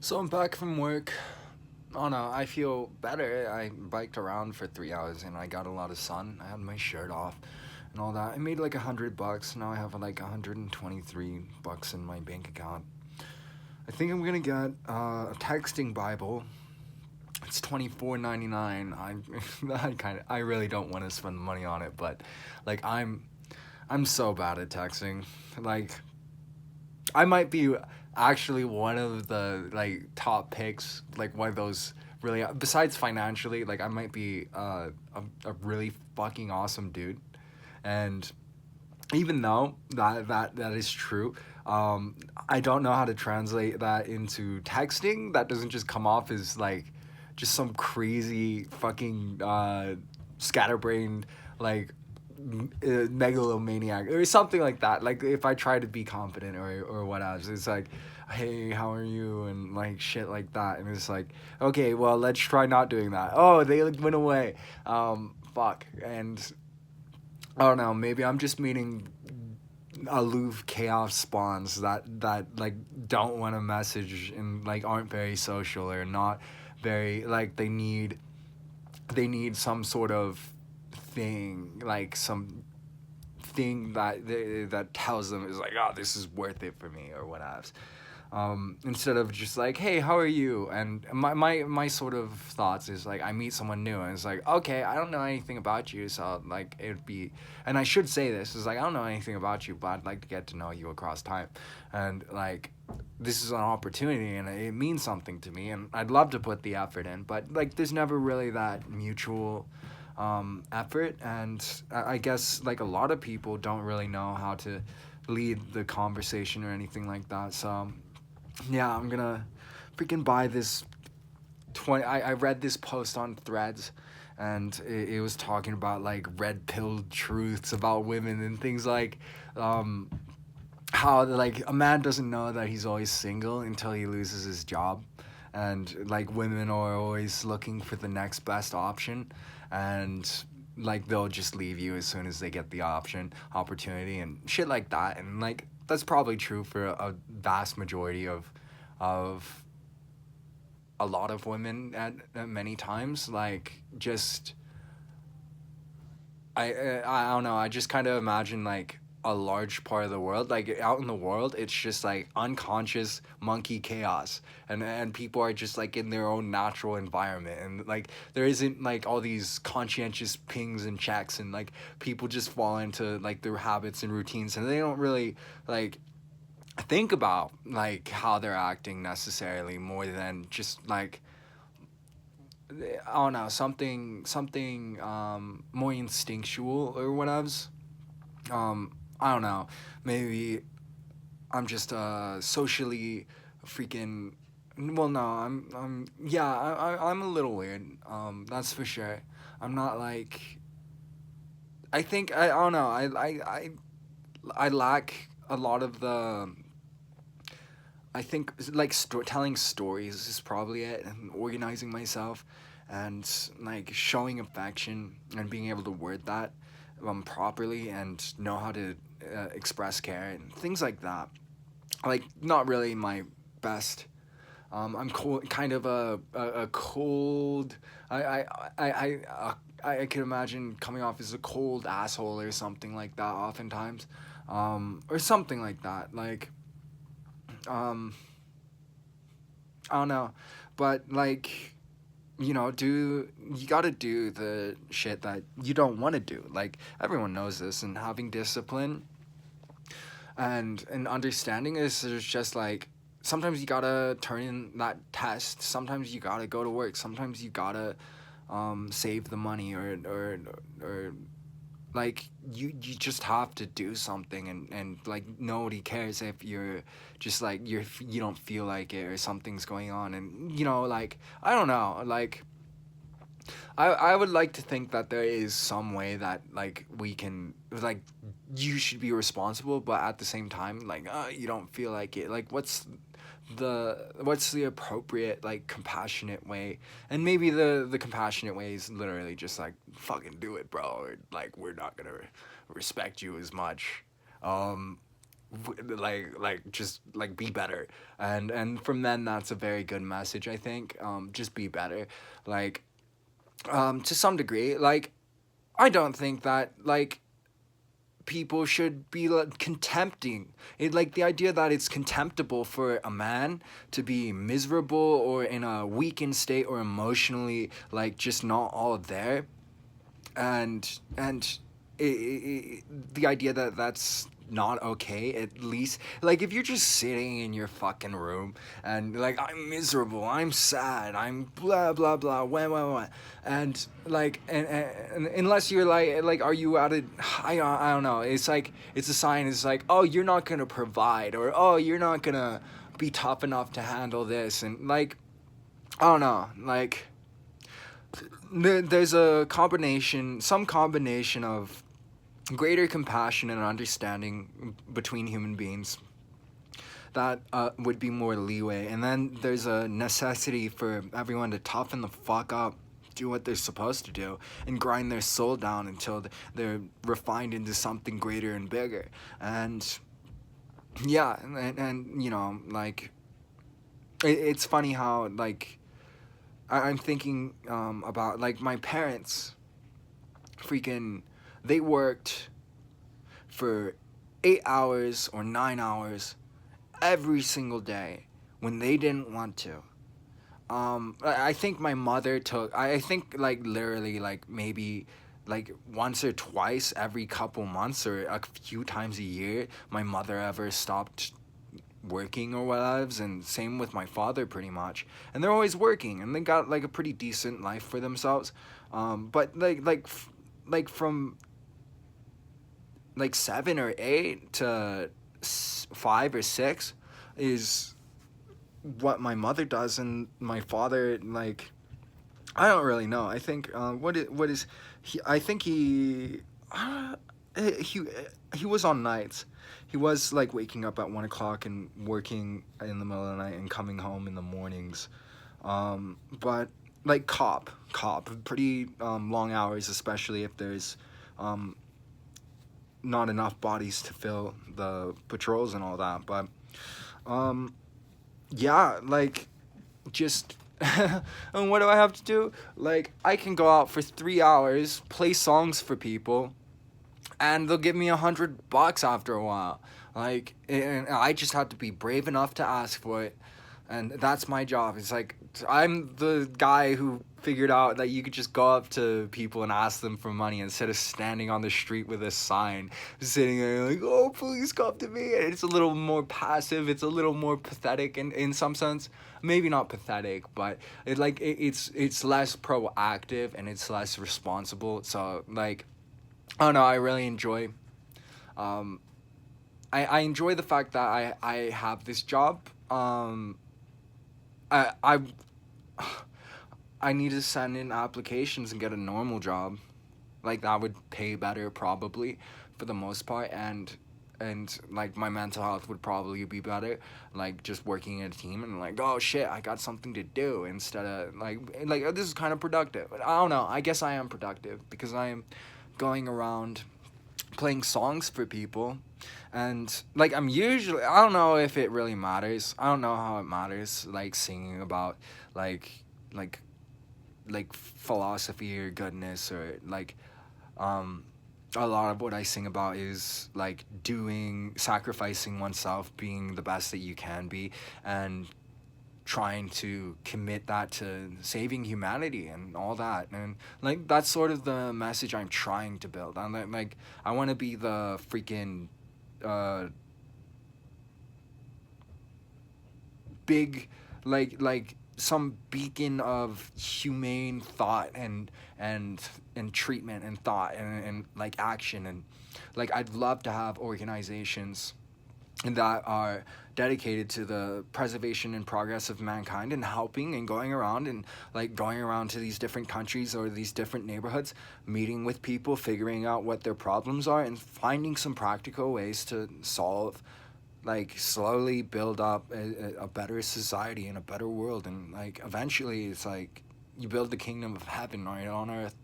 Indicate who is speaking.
Speaker 1: So I'm back from work. Oh no, I feel better. I biked around for 3 hours and I got a lot of sun. I had my shirt off and all that. I made like $100. Now I have like $123 in my bank account. I think I'm gonna get a texting Bible. It's $24.99. I really don't want to spend the money on it, but like I'm so bad at texting. Like I might be actually one of the like top picks, like one of those really besides financially, like I might be a really fucking awesome dude. And even though that is true, I don't know how to translate that into texting. That doesn't just come off as like just some crazy fucking scatterbrained like megalomaniac or something like that. Like if I try to be confident or what else, it's like, hey, how are you, and like shit like that, and it's like, okay, well, let's try not doing that. Oh, they like went away. Fuck, and I don't know. Maybe I'm just meeting aloof chaos spawns that like don't want to message and like aren't very social or not very like they need some sort of thing, like some thing that tells them is like, oh, this is worth it for me or what have. Instead of just like, hey, how are you? And my sort of thoughts is like, I meet someone new and it's like, okay, I don't know anything about you, so like it'd be, and I should say this is like, I don't know anything about you, but I'd like to get to know you across time, and like this is an opportunity and it means something to me and I'd love to put the effort in, but like there's never really that mutual effort, and I guess like a lot of people don't really know how to lead the conversation or anything like that. So yeah, I'm gonna freaking buy this 20. I read this post on Threads, and it was talking about like red pill truths about women and things like um, how like a man doesn't know that he's always single until he loses his job, and like women are always looking for the next best option, and like they'll just leave you as soon as they get the opportunity and shit like that, and like that's probably true for a vast majority of a lot of women at many times. Like just I don't know. I just kind of imagine like a large part of the world, like out in the world, it's just like unconscious monkey chaos, and people are just like in their own natural environment, and like there isn't like all these conscientious pings and checks, and like people just fall into like their habits and routines, and they don't really like think about like how they're acting necessarily more than just like I don't know, something more instinctual or whatever. I don't know. Maybe I'm just socially freaking. Well, no, I'm yeah, I'm a little weird. That's for sure. I'm not like. I don't know. I lack a lot of the. I think like telling stories is probably it, and organizing myself, and like showing affection and being able to word that properly and know how to express care and things like that. Like not really my best. I'm kind of a cold. I I I can imagine coming off as a cold asshole or something like that. Oftentimes, or something like that. Like um, I don't know, but like you gotta do the shit that you don't want to do. Like everyone knows this, and having discipline and understanding is there's just like sometimes you gotta turn in that test. Sometimes you gotta go to work. Sometimes you gotta save the money or like you just have to do something, and like nobody cares if you're just like you don't feel like it or something's going on, and like I don't know, like I would like to think that there is some way that like we can like you should be responsible, but at the same time like you don't feel like it. Like what's the appropriate like compassionate way? And maybe the compassionate way is literally just like fucking do it, bro, or like we're not gonna respect you as much. Um like just like be better. And from then, that's a very good message, I think. Just be better. Like, to some degree, like, I don't think that like people should be like contempting it, like the idea that it's contemptible for a man to be miserable or in a weakened state or emotionally like just not all there. And the idea that that's not okay, at least like if you're just sitting in your fucking room and like I'm miserable, I'm sad, I'm blah blah blah wah, and like and unless you're like are you out of I don't know, it's like it's a sign, it's like, oh, you're not gonna provide, or oh, you're not gonna be tough enough to handle this, and like I don't know, like there's a combination, some combination of greater compassion and understanding between human beings that would be more leeway. And then there's a necessity for everyone to toughen the fuck up, do what they're supposed to do, and grind their soul down until they're refined into something greater and bigger. And yeah, and you know, like, it's funny how, like, I'm thinking about, like, my parents freaking, they worked for 8 hours or 9 hours every single day when they didn't want to. I think my mother took, I think like literally like maybe like once or twice every couple months or a few times a year, my mother ever stopped working or whatever, and same with my father pretty much. And they're always working and they got like a pretty decent life for themselves. But like from like 7 or 8 to 5 or 6 is what my mother does, and my father, like, I don't really know. I think what is he? I think uh, he he was on nights. He was like waking up at 1 o'clock and working in the middle of the night and coming home in the mornings. But like cop pretty long hours, especially if there's um, not enough bodies to fill the patrols and all that. But um, yeah, like just and what do I have to do? Like I can go out for 3 hours, play songs for people, and they'll give me $100 after a while. Like, and I just have to be brave enough to ask for it, and that's my job. It's like I'm the guy who figured out that you could just go up to people and ask them for money instead of standing on the street with a sign, sitting there like, "Oh, please come to me." And it's a little more passive. It's a little more pathetic in some sense. Maybe not pathetic, but it's less proactive and it's less responsible. So like, I don't know. I really enjoy. Um, I enjoy the fact that I have this job. I I need to send in applications and get a normal job. Like that would pay better probably for the most part, and like my mental health would probably be better, like just working in a team and like, oh shit, I got something to do instead of like this is kind of productive. I don't know. I guess I am productive because I am going around playing songs for people, and like I'm usually, I don't know if it really matters, I don't know how it matters, like singing about like like philosophy or goodness, or like um a lot of what I sing about is like doing, sacrificing oneself, being the best that you can be, and trying to commit that to saving humanity and all that. And like that's sort of the message I'm trying to build. I'm like I want to be the freaking uh big, like some beacon of humane thought and treatment and thought and like action. And like I'd love to have organizations that are dedicated to the preservation and progress of mankind, and helping and going around and like going around to these different countries or these different neighborhoods, meeting with people, figuring out what their problems are, and finding some practical ways to solve, like slowly build up a better society and a better world. And like eventually it's like you build the kingdom of heaven right on earth.